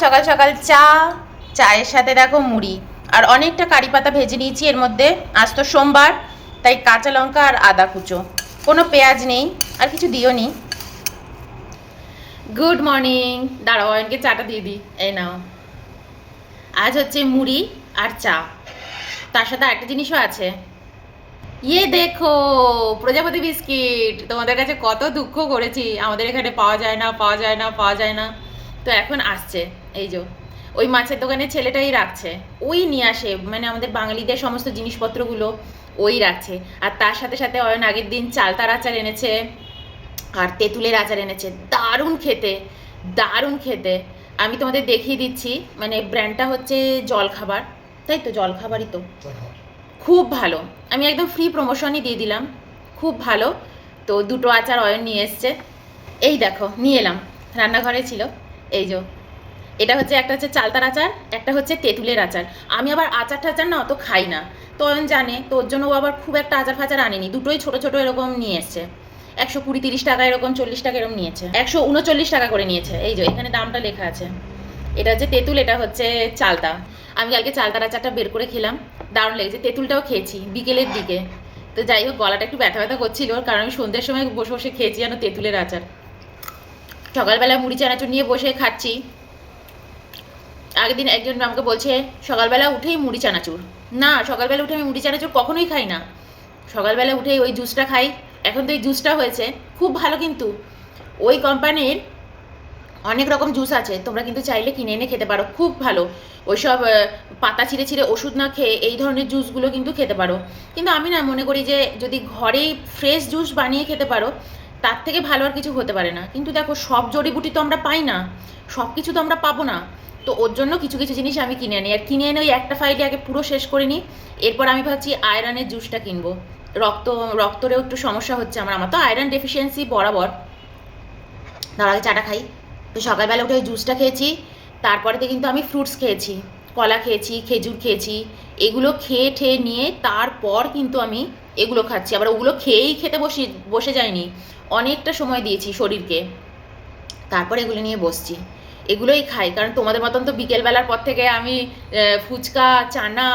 সকাল সকাল চা, চায়ের সাথে দেখো মুড়ি আর অনেকটা কারি পাতা ভেজে নিয়েছি এর মধ্যে। আজ তো সোমবার, তাই কাঁচা লঙ্কা আর আদা কুচো, কোনো পেঁয়াজ নেই আর কিছু দিও নি। Good morning. দাঁড়াও অয়নকে চাটা দিয়ে দিই। এই নাও, আজ হচ্ছে মুড়ি আর চা, তার সাথে একটা জিনিসও আছে। ইয়ে দেখো, প্রজাপতি বিস্কিট। তোমাদের কাছে কত দুঃখ করেছি, আমাদের এখানে পাওয়া যায় না, পাওয়া যায় না, পাওয়া যায় না। তো এখন আসছে। এই যে ওই মাছের দোকানে ছেলেটাই রাখছে, ওই নিয়ে আসে, মানে আমাদের বাঙালিদের সমস্ত জিনিসপত্রগুলো ওই রাখছে। আর তার সাথে সাথে অয়ন আগের দিন চালতার আচার এনেছে আর তেঁতুলের আচার এনেছে। দারুণ খেতে, দারুণ খেতে। আমি তোমাদের দেখিয়ে দিচ্ছি, মানে ব্র্যান্ডটা হচ্ছে জলখাবার, তাই তো? জলখাবারই তো। খুব ভালো, আমি একদম ফ্রি প্রমোশনই দিয়ে দিলাম, খুব ভালো। তো দুটো আচার অয়ন নিয়ে এসছে, এই দেখো নিয়ে এলাম, রান্নাঘরে ছিল। এই যে এটা হচ্ছে, একটা হচ্ছে চালতার আচার, একটা হচ্ছে তেঁতুলের আচার। আমি আবার আচার টাচার না অত খাই না, তো অয়ন জানে, তো ওর জন্য ও আবার খুব একটা আচার ফাচার আনেনি, দুটোই ছোট ছোট এরকম নিয়ে এসছে। 120-30 টাকা এরকম, 40 টাকা এরকম নিয়েছে, 139 টাকা করে নিয়েছে। এই যে এখানে দামটা লেখা আছে। এটা হচ্ছে তেঁতুল, এটা হচ্ছে চালতা। আমি কালকে চালতার আচারটা বের করে খেলাম, দারুণ লেগেছে। তেঁতুলটাও খেয়েছি বিকেলের দিকে। তো যাই হোক, গলাটা একটু ব্যথা ব্যথা করছিল, কারণ আমি সন্ধ্যের সময় বসে বসে খেয়েছি যেন তেঁতুলের আচার। সকালবেলা মুড়ি চানাচুর নিয়ে বসে খাচ্ছি। আগের দিন একজন আমাকে বলছে সকালবেলা উঠেই মুড়ি চানাচুর। না, সকালবেলা উঠে আমি মুড়ি চানাচুর কখনোই খাই না। সকালবেলা উঠেই ওই জুসটা খাই। এখন তো এই জুসটা হয়েছে খুব ভালো, কিন্তু ওই কোম্পানির অনেক রকম জুস আছে, তোমরা কিন্তু চাইলে কিনে এনে খেতে পারো, খুব ভালো। ওইসব পাতা ছিঁড়ে ছিঁড়ে ওষুধ না খেয়ে এই ধরনের জুসগুলো কিন্তু খেতে পারো। কিন্তু আমি না মনে করি যে যদি ঘরেই ফ্রেশ জুস বানিয়ে খেতে পারো, তার থেকে ভালো আর কিছু হতে পারে না। কিন্তু দেখো, সব জড়িবুটি তো আমরা পাই না, সব কিছু তো আমরা পাবো না। তো ওর জন্য কিছু কিছু জিনিস আমি কিনে আনি, আর কিনে এনে ওই একটা ফাইলে আগে পুরো শেষ করে নিই। এরপর আমি ভাবছি আয়রনের জুসটা কিনবো। রক্তরেও একটু সমস্যা হচ্ছে আমার তো আয়রন ডেফিসিয়েন্সি বরাবর। তার আগে চাটা খাই। তো সকালবেলা উঠে ওই জুসটা খেয়েছি, তারপরেতে কিন্তু আমি ফ্রুটস খেয়েছি, কলা খেয়েছি, খেজুর খেয়েছি। এগুলো খেয়ে ঠেয়ে নিয়ে তারপর কিন্তু আমি এগুলো খাচ্ছি। আবার ওগুলো খেয়েই খেতে বসে যায়নি, অনেকটা সময় দিয়েছি শরীরকে, তারপর এগুলো নিয়ে বসছি। এগুলোই খাই, কারণ তোমাদের মতন তো বিকেলবেলার পর থেকে আমি ফুচকা, চানা,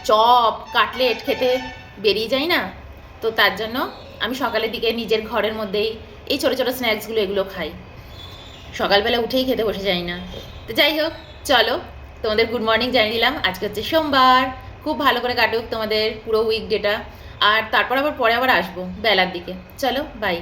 চপ, কাটলেট খেতে বেরিয়ে যাই না। তো তার জন্য আমি সকালের দিকে নিজের ঘরের মধ্যেই এই ছোটো ছোটো স্ন্যাক্সগুলো এগুলো খাই, সকালবেলা উঠেই খেতে বসে যাই না। তো যাই হোক, চলো তোমাদের গুড মর্নিং জানিয়ে দিলাম। আজকে হচ্ছে সোমবার, খুব ভালো করে কাটুক তোমাদের পুরো উইক ডেটা। আর তারপর আবার পরে আবার আসবো বেলার দিকে। চলো, বাই।